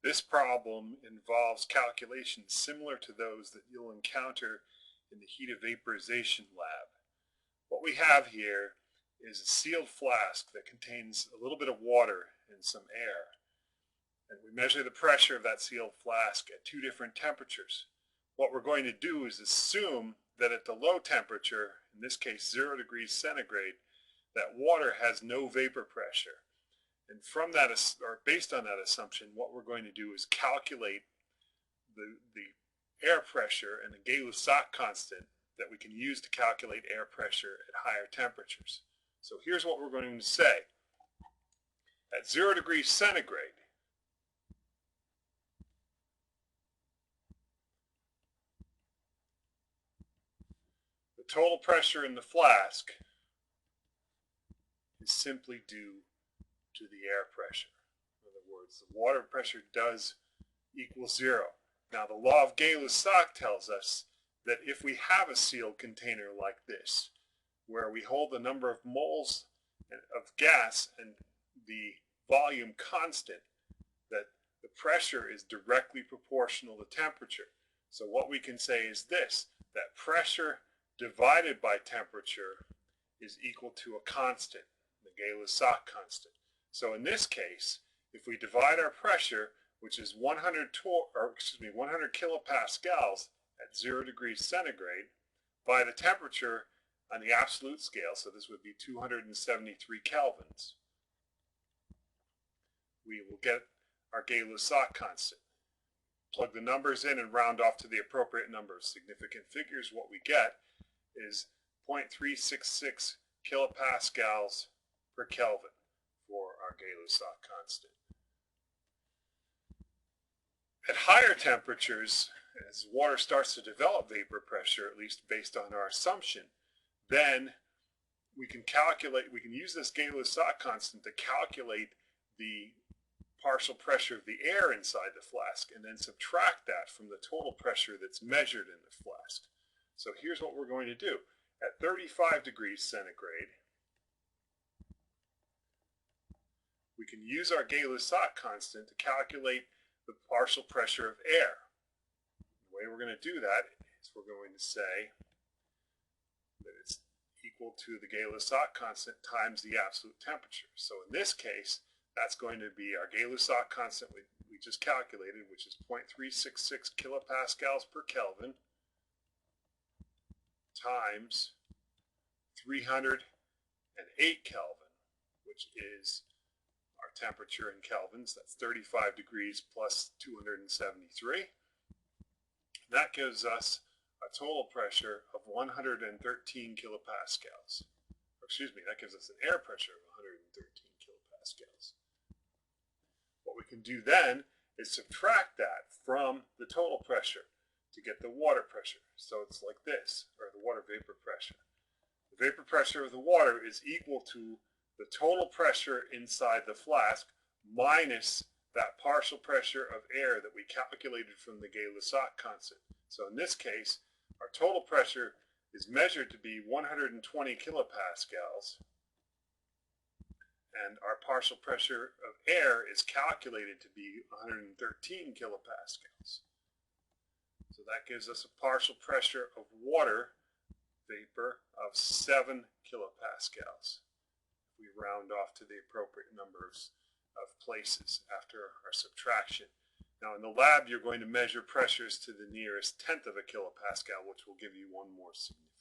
This problem involves calculations similar to those that you'll encounter in the Heat of Vaporization Lab. What we have here is a sealed flask that contains a little bit of water and some air. And we measure the pressure of that sealed flask at two different temperatures. What we're going to do is assume that at the low temperature, in this case 0 degrees centigrade, that water has no vapor pressure. And from that, or based on that assumption, what we're going to do is calculate the air pressure and the Gay-Lussac constant that we can use to calculate air pressure at higher temperatures. So here's what we're going to say. At 0 degrees centigrade, the total pressure in the flask is simply due to the air pressure. In other words, the water pressure does equal 0. Now the law of Gay-Lussac tells us that if we have a sealed container like this, where we hold the number of moles of gas and the volume constant, that the pressure is directly proportional to temperature. So what we can say is this, that pressure divided by temperature is equal to a constant, the Gay-Lussac constant. So in this case, if we divide our pressure, which is 100 kilopascals at 0 degrees centigrade, by the temperature on the absolute scale, so this would be 273 kelvins, we will get our Gay-Lussac constant. Plug the numbers in and round off to the appropriate number of significant figures. What we get is 0.366 kilopascals per Kelvin for our Gay-Lussac constant. At higher temperatures, as water starts to develop vapor pressure, at least based on our assumption, then we can use this Gay-Lussac constant to calculate the partial pressure of the air inside the flask and then subtract that from the total pressure that's measured in the flask. So here's what we're going to do. At 35 degrees centigrade, we can use our Gay-Lussac constant to calculate the partial pressure of air. The way we're going to do that is we're going to say that it's equal to the Gay-Lussac constant times the absolute temperature. So in this case, that's going to be our Gay-Lussac constant we just calculated, which is 0.366 kilopascals per Kelvin times 308 Kelvin, which is our temperature in kelvins. That's 35 degrees plus 273. And that gives us a total pressure of 113 kilopascals. Excuse me, that gives us an air pressure of 113 kilopascals. What we can do then is subtract that from the total pressure to get the water pressure. So it's like this, or the water vapor pressure. The vapor pressure of the water is equal to the total pressure inside the flask minus that partial pressure of air that we calculated from the Gay-Lussac constant. So in this case, our total pressure is measured to be 120 kilopascals, and our partial pressure of air is calculated to be 113 kilopascals. So that gives us a partial pressure of water vapor of 7 kilopascals. We round off to the appropriate numbers of places after our subtraction. Now in the lab, you're going to measure pressures to the nearest tenth of a kilopascal, which will give you one more significant